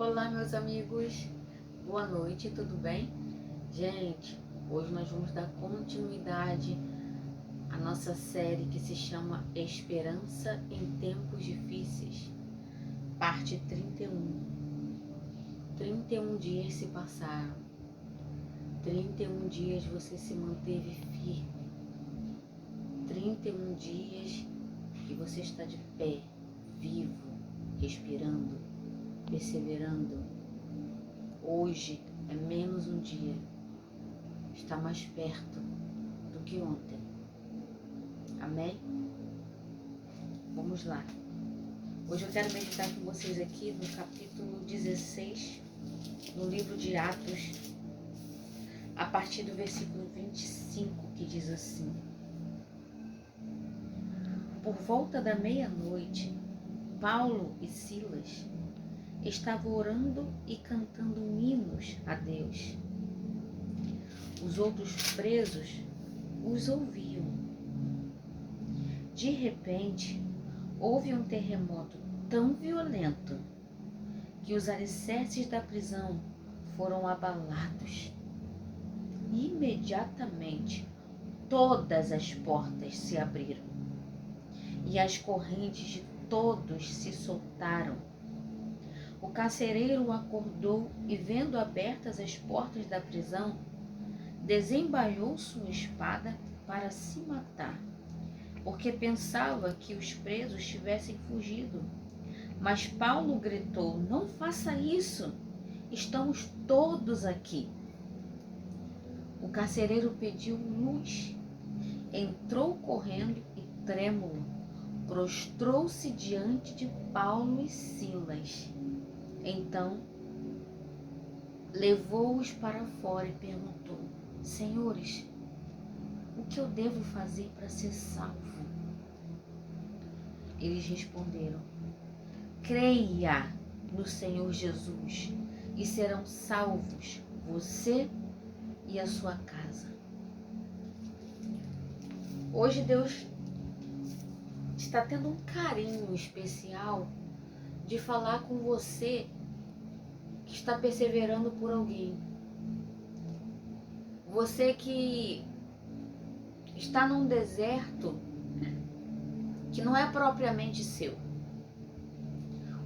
Olá, meus amigos, boa noite, tudo bem? Gente, hoje nós vamos dar continuidade à nossa série que se chama Esperança em Tempos Difíceis, parte 31. 31 dias se passaram, 31 dias você se manteve firme, 31 dias que você está de pé, vivo, respirando, perseverando. Hoje é menos um dia, está mais perto do que ontem. Amém? Vamos lá. Hoje eu quero meditar com vocês aqui no capítulo 16, no livro de Atos, a partir do versículo 25, que diz assim: Por volta da meia-noite, Paulo e Silas estavam orando e cantando hinos a Deus. Os outros presos os ouviam. De repente, houve um terremoto tão violento que os alicerces da prisão foram abalados. Imediatamente, todas as portas se abriram e as correntes de todos se soltaram. O carcereiro acordou e, vendo abertas as portas da prisão, desembainhou sua espada para se matar, porque pensava que os presos tivessem fugido. Mas Paulo gritou: Não faça isso, estamos todos aqui. O carcereiro pediu luz, entrou correndo e trêmulo, prostrou-se diante de Paulo e Silas. Então, levou-os para fora e perguntou: Senhores, o que eu devo fazer para ser salvo? Eles responderam: Creia no Senhor Jesus e serão salvos você e a sua casa. Hoje Deus está tendo um carinho especial de falar com você que está perseverando por alguém. Você que está num deserto que não é propriamente seu.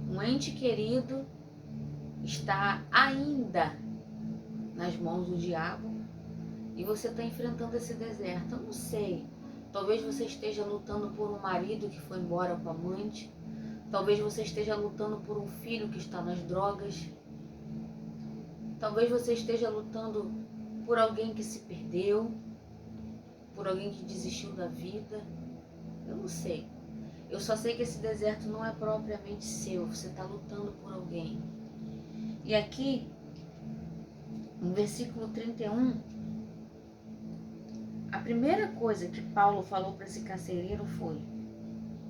Um ente querido está ainda nas mãos do diabo e você está enfrentando esse deserto. Eu não sei. Talvez você esteja lutando por um marido que foi embora com a amante. Talvez você esteja lutando por um filho que está nas drogas. Talvez você esteja lutando por alguém que se perdeu, por alguém que desistiu da vida. Eu não sei. Eu só sei que esse deserto não é propriamente seu. Você está lutando por alguém. E aqui, no versículo 31, a primeira coisa que Paulo falou para esse carcereiro foi: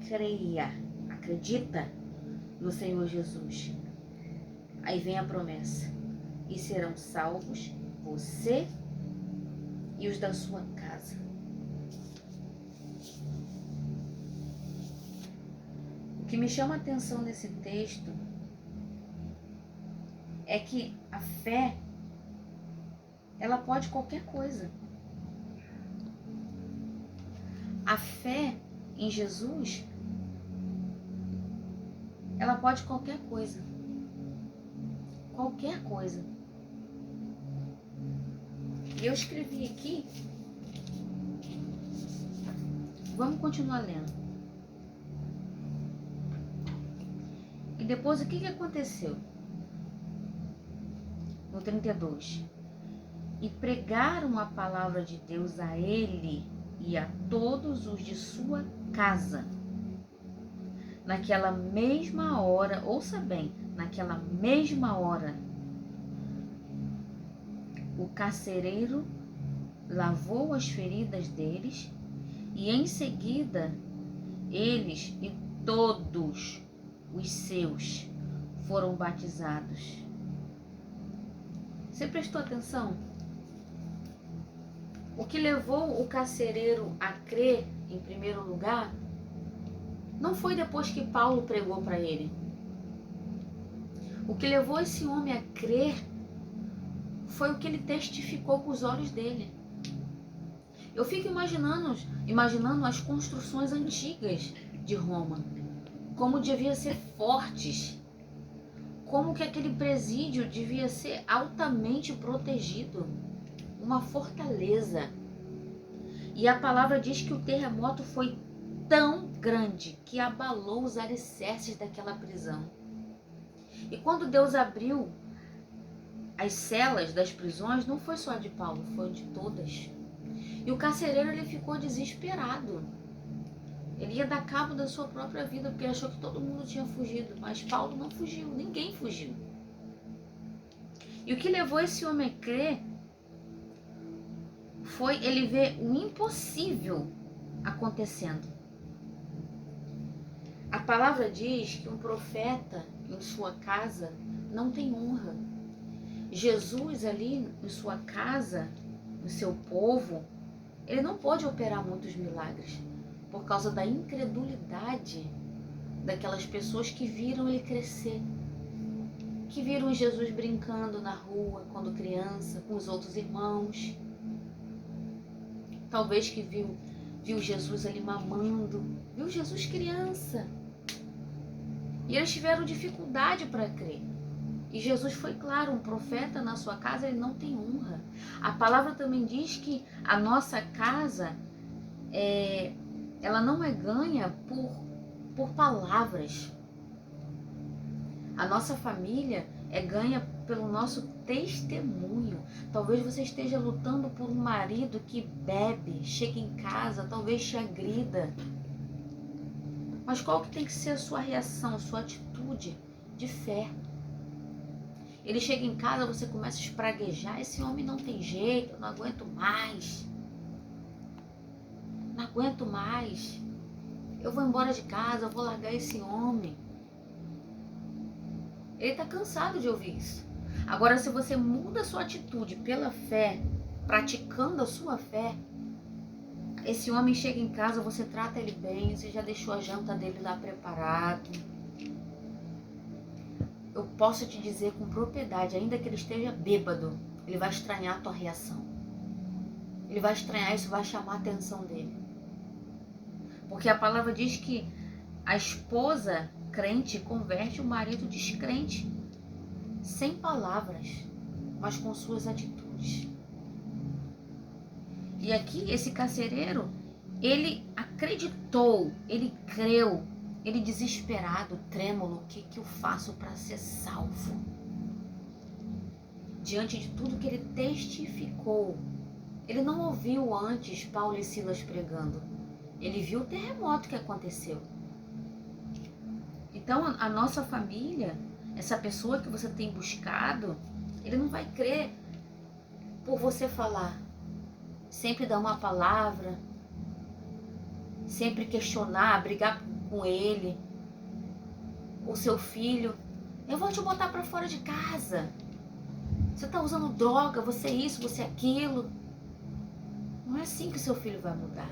creia, acredita no Senhor Jesus. Aí vem a promessa: e serão salvos você e os da sua casa. O que me chama a atenção nesse texto é que a fé, ela pode qualquer coisa. A fé em Jesus, ela pode qualquer coisa. Qualquer coisa. E eu escrevi aqui, vamos continuar lendo. E depois o que aconteceu? No 32. E pregaram a palavra de Deus a ele e a todos os de sua casa. Naquela mesma hora, ouça bem, naquela mesma hora, o carcereiro lavou as feridas deles e em seguida eles e todos os seus foram batizados. Você prestou atenção? O que levou o carcereiro a crer, em primeiro lugar, não foi depois que Paulo pregou para ele. O que levou esse homem a crer foi o que ele testificou com os olhos dele. Eu fico imaginando as construções antigas de Roma, como devia ser fortes, como que aquele presídio devia ser altamente protegido, uma fortaleza. E a palavra diz que o terremoto foi tão grande que abalou os alicerces daquela prisão. E quando Deus abriu as celas das prisões, não foi só de Paulo, foi de todas. E o carcereiro, ele ficou desesperado. Ele ia dar cabo da sua própria vida, porque achou que todo mundo tinha fugido. Mas Paulo não fugiu, ninguém fugiu. E o que levou esse homem a crer foi ele ver o impossível acontecendo. A palavra diz que um profeta em sua casa não tem honra. Jesus ali em sua casa, no seu povo, ele não pôde operar muitos milagres por causa da incredulidade daquelas pessoas que viram ele crescer, que viram Jesus brincando na rua quando criança com os outros irmãos, talvez que viu Jesus ali mamando, viu Jesus criança, e eles tiveram dificuldade para crer. E Jesus foi claro, um profeta na sua casa, ele não tem honra. A palavra também diz que a nossa casa, ela não é ganha por palavras. A nossa família é ganha pelo nosso testemunho. Talvez você esteja lutando por um marido que bebe, chega em casa, talvez te agrida. Mas qual que tem que ser a sua reação, a sua atitude de fé? Ele chega em casa, você começa a espraguejar, esse homem não tem jeito, eu não aguento mais. Não aguento mais. Eu vou embora de casa, eu vou largar esse homem. Ele está cansado de ouvir isso. Agora, se você muda a sua atitude pela fé, praticando a sua fé, esse homem chega em casa, você trata ele bem, você já deixou a janta dele lá preparado. Eu posso te dizer com propriedade, ainda que ele esteja bêbado, ele vai estranhar a tua reação. Ele vai estranhar, isso vai chamar a atenção dele. Porque a palavra diz que a esposa crente converte o marido descrente, sem palavras, mas com suas atitudes. E aqui esse carcereiro, ele acreditou, ele creu, ele desesperado, trêmulo, o que eu faço para ser salvo? Diante de tudo que ele testificou, ele não ouviu antes Paulo e Silas pregando, ele viu o terremoto que aconteceu. Então a nossa família, essa pessoa que você tem buscado, ele não vai crer por você falar. Sempre dar uma palavra, sempre questionar, brigar com ele. O seu filho, eu vou te botar para fora de casa. Você está usando droga, você é isso, você é aquilo. Não é assim que seu filho vai mudar.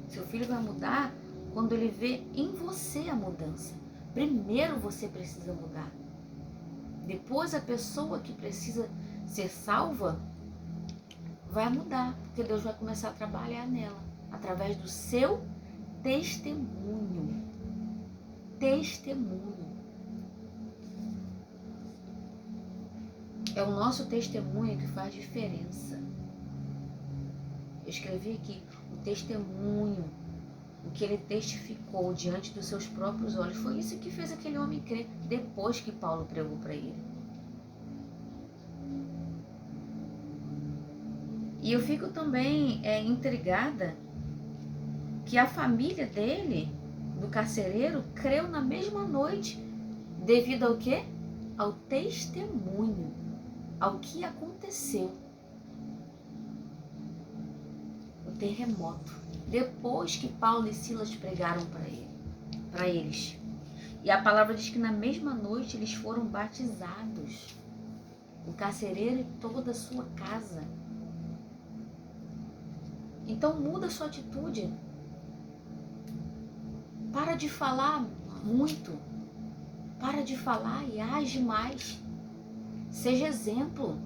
Seu filho vai mudar quando ele vê em você a mudança. Primeiro você precisa mudar. Depois a pessoa que precisa ser salva vai mudar, porque Deus vai começar a trabalhar nela, através do seu testemunho. Testemunho. É o nosso testemunho que faz diferença. Eu escrevi aqui, o testemunho, o que ele testificou diante dos seus próprios olhos, foi isso que fez aquele homem crer, depois que Paulo pregou para ele. E eu fico também intrigada que a família dele, do carcereiro, creu na mesma noite, devido ao quê? Ao testemunho, ao que aconteceu. O terremoto, depois que Paulo e Silas pregaram para eles. E a palavra diz que na mesma noite eles foram batizados, o carcereiro e toda a sua casa. Então muda a sua atitude. Para de falar muito. Para de falar e age mais. Seja exemplo.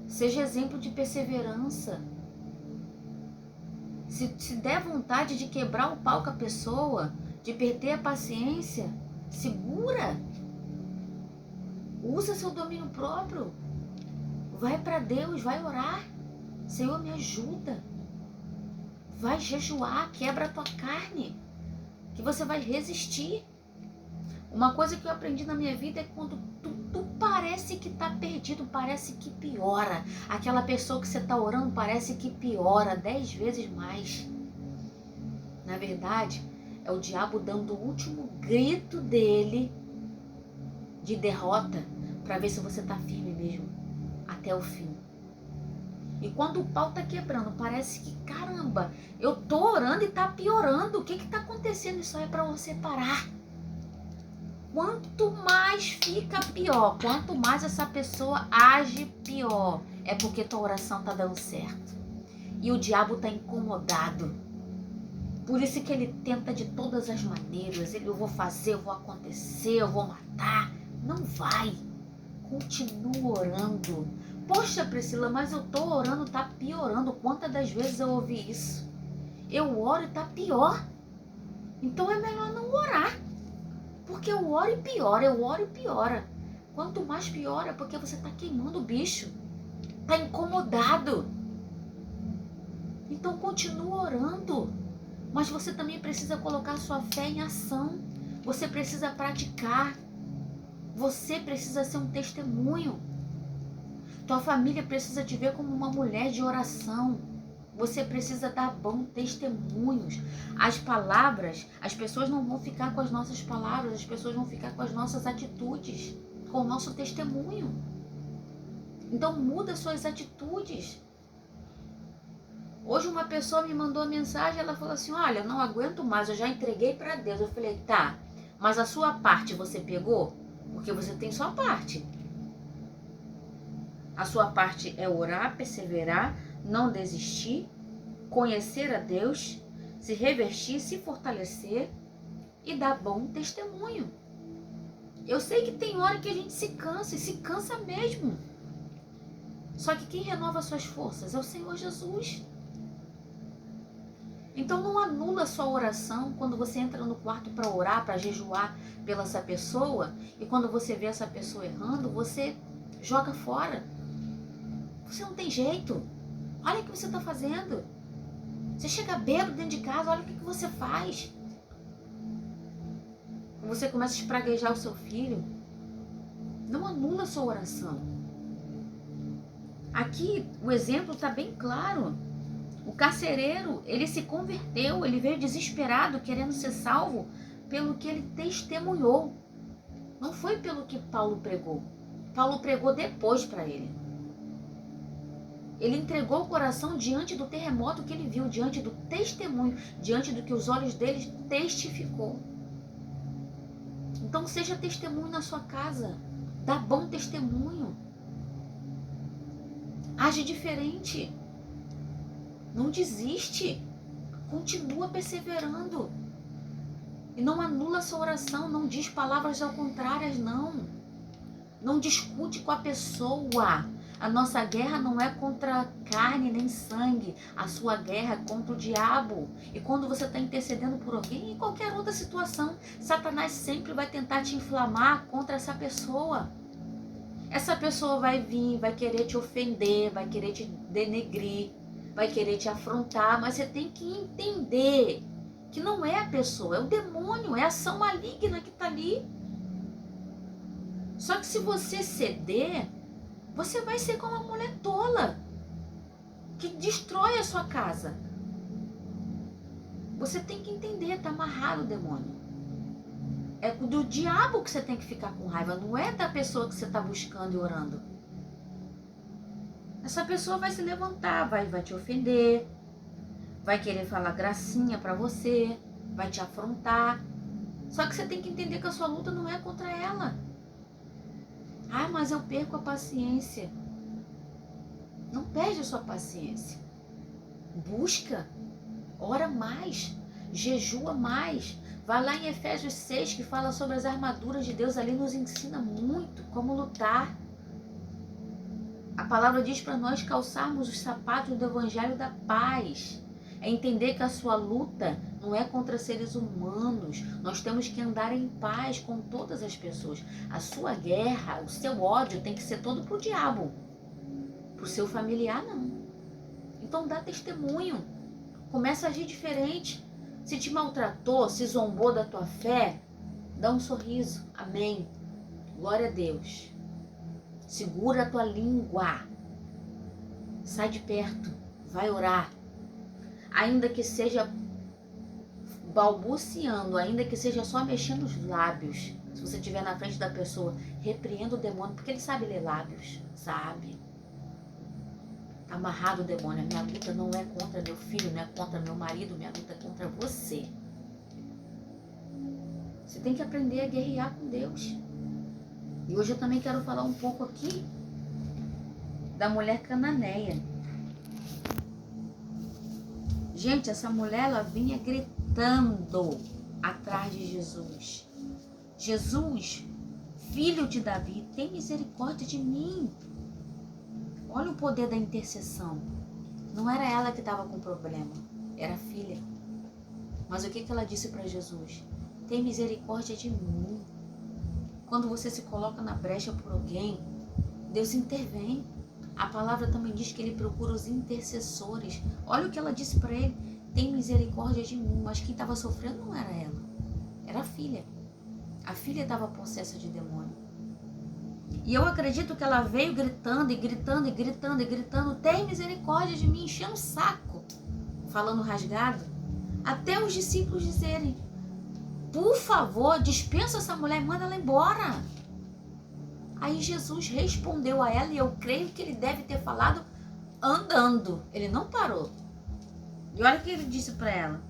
Seja exemplo de perseverança. Se der vontade de quebrar o pau com a pessoa, de perder a paciência, segura. Usa seu domínio próprio. Vai para Deus, vai orar. Senhor, me ajuda. Vai jejuar, quebra a tua carne, que você vai resistir. Uma coisa que eu aprendi na minha vida é quando tudo parece que tá perdido, parece que piora. Aquela pessoa que você tá orando parece que piora 10 vezes mais. Na verdade, é o diabo dando o último grito dele de derrota para ver se você tá firme mesmo até o fim. E quando o pau tá quebrando, parece que, caramba, eu tô orando e tá piorando. O que que tá acontecendo? Isso aí é para você parar. Quanto mais fica pior, quanto mais essa pessoa age pior, é porque tua oração tá dando certo. E o diabo tá incomodado. Por isso que ele tenta de todas as maneiras. Eu vou fazer, eu vou acontecer, eu vou matar. Não vai. Continua orando. Poxa, Priscila, mas eu tô orando, tá piorando. Quantas das vezes eu ouvi isso? Eu oro e tá pior. Então é melhor não orar. Porque eu oro e piora, eu oro e piora. Quanto mais piora, porque você tá queimando o bicho. Tá incomodado. Então continua orando. Mas você também precisa colocar sua fé em ação. Você precisa praticar. Você precisa ser um testemunho. Tua família precisa te ver como uma mulher de oração. Você precisa dar bons testemunhos. As palavras, as pessoas não vão ficar com as nossas palavras, as pessoas vão ficar com as nossas atitudes, com o nosso testemunho. Então muda suas atitudes. Hoje uma pessoa me mandou uma mensagem, ela falou assim, olha, não aguento mais, eu já entreguei para Deus. Eu falei, tá, mas a sua parte você pegou? Porque você tem sua parte. A sua parte é orar, perseverar, não desistir, conhecer a Deus, se revestir, se fortalecer e dar bom testemunho. Eu sei que tem hora que a gente se cansa, e se cansa mesmo. Só que quem renova suas forças é o Senhor Jesus. Então não anula a sua oração quando você entra no quarto para orar, para jejuar pela essa pessoa, e quando você vê essa pessoa errando, você joga fora. Você não tem jeito. Olha o que você está fazendo. Você chega bêbado dentro de casa, olha o que você faz. Você começa a espraguejar o seu filho. Não anula a sua oração. Aqui o exemplo está bem claro. O carcereiro, ele se converteu, ele veio desesperado, querendo ser salvo, pelo que ele testemunhou. Não foi pelo que Paulo pregou. Paulo pregou depois para ele. Ele entregou o coração diante do terremoto que ele viu, diante do testemunho, diante do que os olhos dele testificou. Então seja testemunho na sua casa. Dá bom testemunho. Age diferente. Não desiste. Continua perseverando. E não anula a sua oração. Não diz palavras ao contrário, não. Não discute com a pessoa. A nossa guerra não é contra carne nem sangue. A sua guerra é contra o diabo. E quando você está intercedendo por alguém, em qualquer outra situação, Satanás sempre vai tentar te inflamar contra essa pessoa. Essa pessoa vai vir, vai querer te ofender, vai querer te denegrir, vai querer te afrontar, mas você tem que entender que não é a pessoa, é o demônio, é a ação maligna que está ali. Só que se você ceder, você vai ser como uma mulher tola, que destrói a sua casa. Você tem que entender, está amarrado o demônio. É do diabo que você tem que ficar com raiva, não é da pessoa que você está buscando e orando. Essa pessoa vai se levantar, vai te ofender, vai querer falar gracinha para você, vai te afrontar. Só que você tem que entender que a sua luta não é contra ela. Ah, mas eu perco a paciência. Não perde a sua paciência. Busca, ora mais, jejua mais, Vai lá em Efésios 6, que fala sobre as armaduras de Deus, ali nos ensina muito como lutar. A palavra diz para nós calçarmos os sapatos do evangelho da paz. É entender que a sua luta não é contra seres humanos. Nós temos que andar em paz com todas as pessoas. A sua guerra, o seu ódio tem que ser todo pro diabo. Pro seu familiar, não. Então dá testemunho. Começa a agir diferente. Se te maltratou, se zombou da tua fé, dá um sorriso. Amém. Glória a Deus. Segura a tua língua. Sai de perto. Vai orar. Ainda que seja balbuciando, ainda que seja só mexendo os lábios. Se você estiver na frente da pessoa, repreenda o demônio, porque ele sabe ler lábios. Sabe. Tá amarrado o demônio. A minha luta não é contra meu filho, não é contra meu marido, minha luta é contra você. Você tem que aprender a guerrear com Deus. E hoje eu também quero falar um pouco aqui da mulher cananeia. Gente, essa mulher, ela vinha gritando atrás de Jesus. Jesus, filho de Davi, tem misericórdia de mim. Olha o poder da intercessão. Não era ela que estava com problema, era a filha. Mas o que ela disse para Jesus? Tem misericórdia de mim. Quando você se coloca na brecha por alguém, Deus intervém. A palavra também diz que ele procura os intercessores. Olha o que ela disse para ele. Tem misericórdia de mim. Mas quem estava sofrendo não era ela. Era a filha. A filha estava possessa de demônio. E eu acredito que ela veio gritando e gritando e gritando e gritando. Tem misericórdia de mim, enchendo o saco. Falando rasgado. Até os discípulos dizerem, por favor, dispensa essa mulher e manda ela embora. Aí Jesus respondeu a ela, e eu creio que ele deve ter falado andando. Ele não parou. E olha o que ele disse para ela.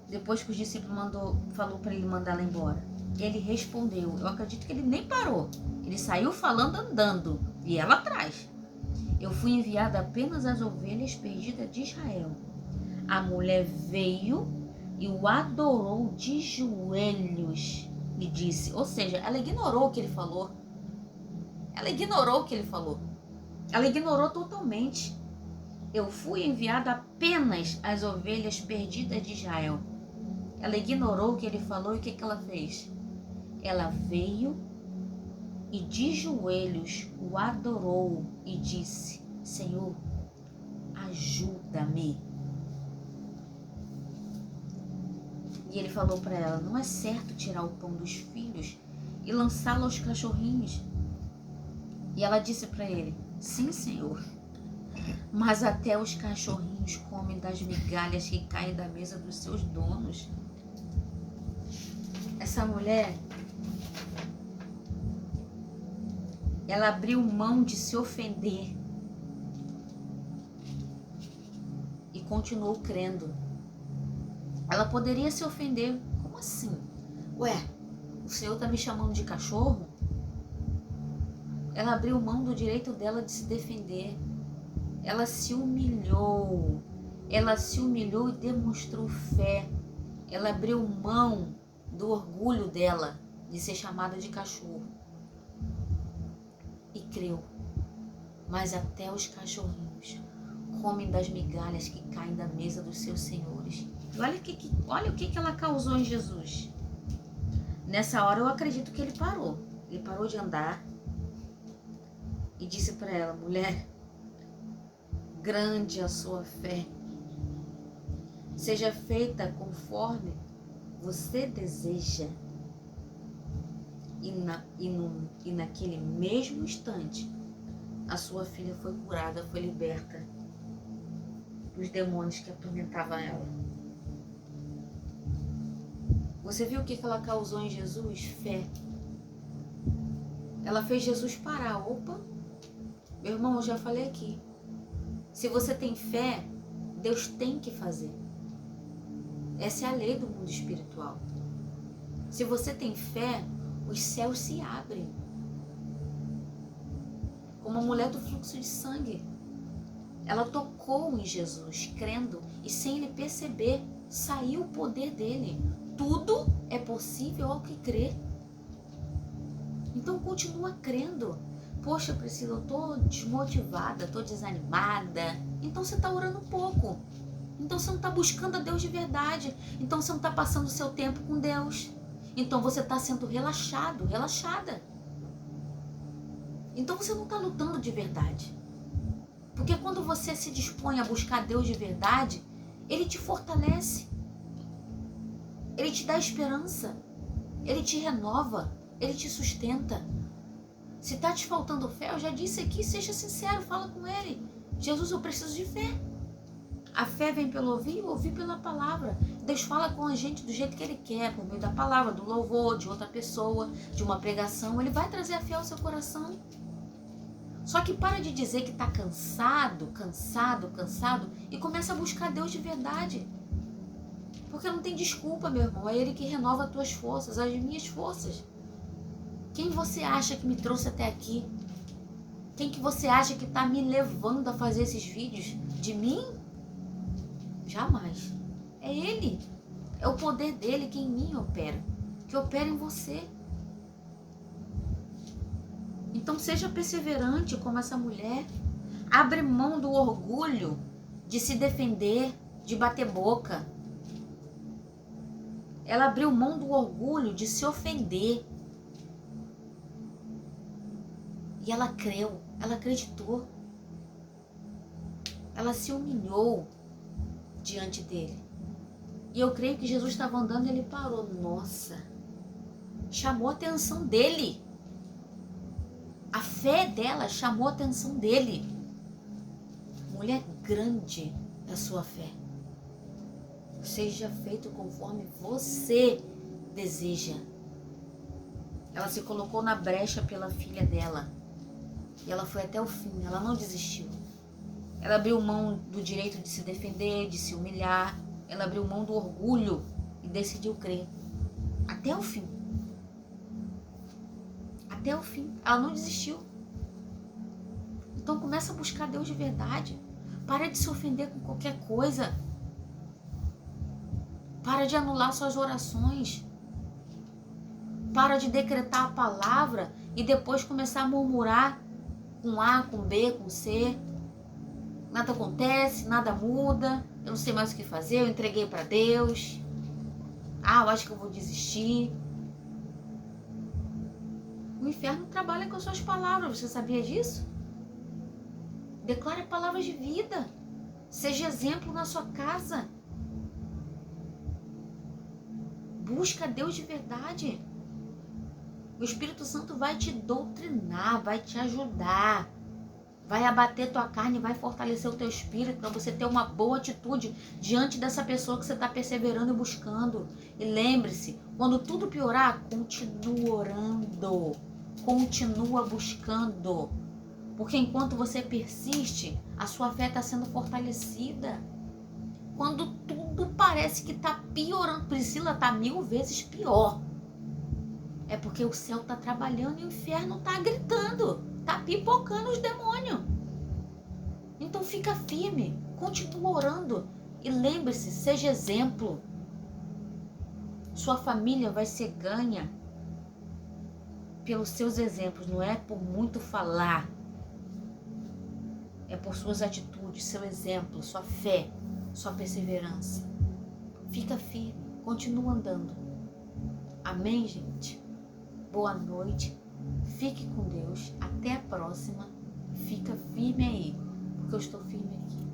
Depois que os discípulos falou para ele mandar ela embora. Ele respondeu. Eu acredito que ele nem parou. Ele saiu falando andando. E ela atrás. Eu fui enviada apenas às ovelhas perdidas de Israel. A mulher veio e o adorou de joelhos e disse, ou seja, ela ignorou o que ele falou. Ela ignorou o que ele falou. Ela ignorou totalmente. Eu fui enviada apenas às ovelhas perdidas de Israel. Ela ignorou o que ele falou e o que ela fez? Ela veio e de joelhos o adorou e disse, Senhor, ajuda-me. E ele falou para ela, não é certo tirar o pão dos filhos e lançá-lo aos cachorrinhos. E ela disse para ele, sim, Senhor, mas até os cachorrinhos comem das migalhas que caem da mesa dos seus donos. Essa mulher, ela abriu mão de se ofender e continuou crendo. Ela poderia se ofender. Como assim? Ué, o Senhor está me chamando de cachorro? Ela abriu mão do direito dela de se defender. Ela se humilhou. Ela se humilhou e demonstrou fé. Ela abriu mão do orgulho dela de ser chamada de cachorro. E creu. Mas até os cachorrinhos comem das migalhas que caem da mesa dos seus senhores. E olha o que ela causou em Jesus. Nessa hora eu acredito que ele parou. Ele parou de andar e disse para ela, mulher, grande a sua fé. Seja feita conforme você deseja. E naquele mesmo instante, a sua filha foi curada, foi liberta dos demônios que atormentavam ela. Você viu o que ela causou em Jesus? Fé. Ela fez Jesus parar. Opa, meu irmão, eu já falei aqui. Se você tem fé, Deus tem que fazer. Essa é a lei do mundo espiritual. Se você tem fé, os céus se abrem. Como a mulher do fluxo de sangue. Ela tocou em Jesus, crendo. e sem ele perceber, saiu o poder dele. Tudo é possível ao que crê. Então continua crendo. Poxa, Priscila, eu tô desmotivada, tô desanimada. Então você tá orando pouco. Então você não tá buscando a Deus de verdade. Então você não tá passando o seu tempo com Deus. Então você tá sendo relaxado, relaxada. Então você não tá lutando de verdade. Porque quando você se dispõe a buscar Deus de verdade, Ele te fortalece. Ele te dá esperança. Ele te renova. Ele te sustenta. Se está te faltando fé, eu já disse aqui, seja sincero, fala com Ele. Jesus, eu preciso de fé. A fé vem pelo ouvir, o ouvir pela palavra. Deus fala com a gente do jeito que Ele quer, por meio da palavra, do louvor, de outra pessoa, de uma pregação. Ele vai trazer a fé ao seu coração. Só que para de dizer que está cansado e começa a buscar Deus de verdade. Porque não tem desculpa, meu irmão. É Ele que renova as tuas forças, as minhas forças. Quem você acha que me trouxe até aqui? Quem que você acha que está me levando a fazer esses vídeos? De mim? Jamais. É Ele. É o poder dele que em mim opera. Que opera em você. Então seja perseverante como essa mulher. Abre mão do orgulho de se defender, de bater boca. Ela abriu mão do orgulho de se ofender. E ela creu, ela acreditou. Ela se humilhou diante dele. E eu creio que Jesus estava andando e ele parou. Nossa, chamou a atenção dele. A fé dela chamou a atenção dele. Mulher, grande é a sua fé. Seja feito conforme você deseja. Ela se colocou na brecha pela filha dela. E ela foi até o fim, ela não desistiu. Ela abriu mão do direito de se defender, de se humilhar. Ela abriu mão do orgulho e decidiu crer. Até o fim. Até o fim. Ela não desistiu. Então começa a buscar Deus de verdade. Para de se ofender com qualquer coisa. Para de anular suas orações. Para de decretar a palavra e depois começar a murmurar com A, com B, com C. Nada acontece, nada muda. Eu não sei mais o que fazer, eu entreguei para Deus. Eu acho que eu vou desistir. O inferno trabalha com as suas palavras, você sabia disso? Declare palavras de vida. Seja exemplo na sua casa. Busca Deus de verdade. O Espírito Santo vai te doutrinar, vai te ajudar. Vai abater tua carne, vai fortalecer o teu espírito para você ter uma boa atitude diante dessa pessoa que você está perseverando e buscando. E lembre-se, quando tudo piorar, continua orando. Continua buscando. Porque enquanto você persiste, a sua fé está sendo fortalecida. Quando tudo parece que está piorando, Priscila, está 1000 vezes pior. É porque o céu está trabalhando e o inferno está gritando. Está pipocando os demônios. Então fica firme, continua orando. E lembre-se, seja exemplo. Sua família vai ser ganha pelos seus exemplos. Não é por muito falar. É por suas atitudes, seu exemplo, sua fé, sua perseverança. Fica firme, continua andando. Amém, gente? Boa noite. Fique com Deus. Até a próxima. Fica firme aí, porque eu estou firme aqui.